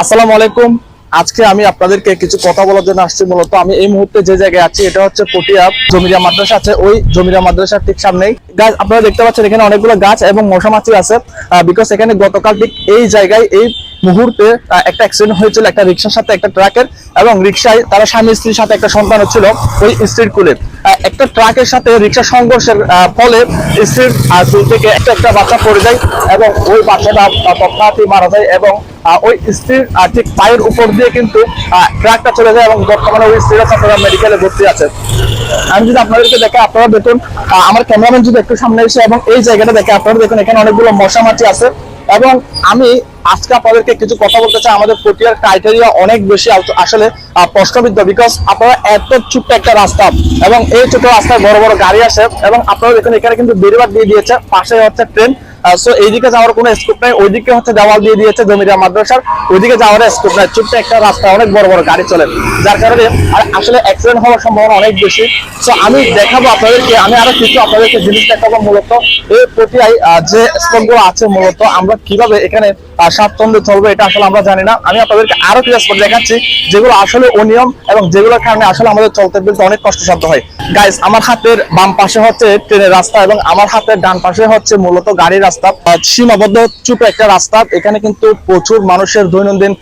আসসালামু আলাইকুম। আজকে আমি আপনাদেরকে কিছু কথা বলার জন্য আসছি। মূলত আমি এই মুহূর্তে যে জায়গায় আছি এটা হচ্ছে পটিয়া জমিরিয়া মাদ্রাসা আছে, ওই জমিরিয়া মাদ্রাসার ঠিক সামনেই। গাছ আপনারা দেখতে পাচ্ছেন এখানে অনেকগুলো গাছ এবং মশা মাছি আছে, বিকজ এখানে গতকাল ঠিক এই জায়গায় এই মুহূর্তে একটা অ্যাক্সিডেন্ট হয়েছিল একটা রিক্সার সাথে একটা ট্রাকের, এবং রিক্সায় তারা স্বামী স্ত্রীর সাথে একটা সন্তান হচ্ছিল ওই স্ত্রীর কুলে। একটা ট্রাকের সাথে রিক্সা সংঘর্ষের ফলে স্ত্রীর কুল থেকে একটা একটা বাচ্চা পড়ে যায় এবং ওই বাচ্চাটা তৎক্ষণাৎই মারা যায়, এবং ওই স্ত্রীর ঠিক পায়ের উপর দিয়ে কিন্তু ট্রাকটা চলে যায়, এবং বর্তমানে ওই স্ত্রীরা ছাত্ররা মেডিকেলে ভর্তি আছে। আমি যদি আপনাদেরকে দেখে আপনারা দেখুন, আমার ক্যামেরাম্যান যদি একটু সামনে এসে এবং এই জায়গাটা দেখে আপনারা দেখুন এখানে অনেকগুলো মশা মাছি আছে। এবং আমি আজকে আপনাদেরকে কিছু কথা বলতে চাই। আমাদের পটিয়ার ক্রাইটেরিয়া অনেক বেশি আসলে প্রশ্নবিদ্ধ, বিকজ আপনারা এত ছোট্ট একটা রাস্তা এবং এই ছোট রাস্তায় বড় বড় গাড়ি আসে, এবং আপনারা দেখুন এখানে কিন্তু বেরিবাদ দিয়ে দিয়েছে, পাশে হচ্ছে ট্রেন। সো এইদিকে যাওয়ার কোনো স্কোপ নাই, ওইদিকে হচ্ছে দেওয়াল দিয়ে দিয়েছে জমিরিয়া মাদ্রাসার, ওইদিকে যাওয়ার স্কোপ নাই। ছোট্ট একটা রাস্তা, অনেক বড় বড় গাড়ি চলে, যার কারণে আসলে অ্যাক্সিডেন্ট হওয়ার সম্ভাবনা অনেক বেশি। সো আমি দেখাবো আপনাদেরকে, আমি আরো কিছু আপনাদেরকে জিনিস দেখাবো। মূলত এই পটিয়ায় যে স্পটগুলো আছে, মূলত আমরা কিভাবে এখানে স্বাচ্ছন্দ্যে চলবো এটা আসলে আমরা জানি না। আমি আপনাদেরকে আরো কিছু স্পট দেখাচ্ছি যেগুলো আসলে অনিয়ম এবং যেগুলোর কারণে আসলে আমাদের চলতে ফিরতে অনেক কষ্টসাধ্য হয়। গাইস, আমার হাতের বাম পাশে হচ্ছে ট্রেনের রাস্তা এবং আমার হাতের ডান পাশে হচ্ছে মূলত গাড়ির রাস্তা। সীমাবদ্ধ ছোট একটা রাস্তা, এখানে কিন্তু প্রচুর মানুষের দৈনন্দিন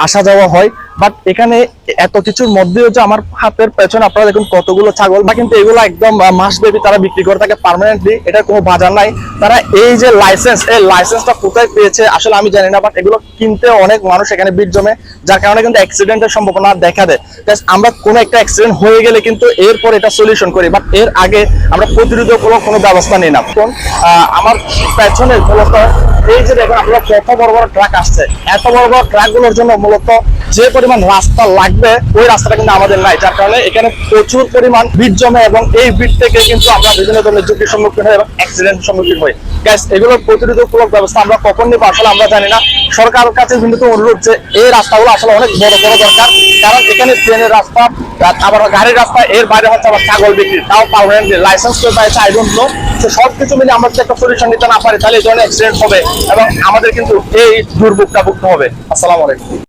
আসা যাওয়া হয়। বাট এখানে এত কিছুর মধ্যেও যে আমার হাতের পেছনে আপনারা দেখুন কতগুলো ছাগল, বা কিন্তু এগুলো একদম মাসব্যাপী তারা বিক্রি করে থাকে পার্মানেন্টলি, এটার কোনো বাজার নাই। তারা এই যে লাইসেন্স, এই লাইসেন্সটা কোথায় পেয়েছে আসলে আমি জানি না, বাট এগুলো কিনতে অনেক মানুষ এখানে ভিড় জমে, যার কারণে কিন্তু অ্যাক্সিডেন্টের সম্ভাবনা দেখা দেয়। আমরা কোনো একটা অ্যাক্সিডেন্ট হয়ে গেলে কিন্তু এরপর এটা সলিউশন করি, বাট এর আগে আমরা প্রতিরোধমূলক কোনো ব্যবস্থা নিই না। আমার পেছনে মূলত এই যে দেখুন আপনারা কত বড় বড় ট্রাক আসছে, এত বড় বড় ট্রাকগুলোর জন্য মূলত যে পরিমাণ রাস্তা লাগবে ওই রাস্তাটা কিন্তু আমাদের নাই, যার কারণে এখানে প্রচুর পরিমাণ ভিড় জমে, এবং এই ভিড় থেকে কিন্তু আমরা বিভিন্ন ধরনের ঝুঁকির সম্মুখীন হই এবং অ্যাক্সিডেন্টের সম্মুখীন হই। গ্যাস, এগুলোর প্রতিরোধমূলক ব্যবস্থা আমরা কখন নিবো আসলে আমরা জানি না। সরকারের কাছে কিন্তু অনুরোধ যে এই রাস্তাগুলো আসলে অনেক বড় বড় দরকার, কারণ এখানে ট্রেনের রাস্তা আবার গাড়ির রাস্তা, এর বাইরে হচ্ছে আবার ছাগল বিক্রি, তাও পার্মানেন্টলি লাইসেন্স করে পাইছে আই ডোন্ট নো। সবকিছু মিলে আমরা যদি একটা সলিউশন নিতে না পারি তাহলে এই ধরনের অ্যাক্সিডেন্ট হবে এবং আমাদের কিন্তু এই দুর্ভোগটা ভুগতে হবে। আসসালামু আলাইকুম।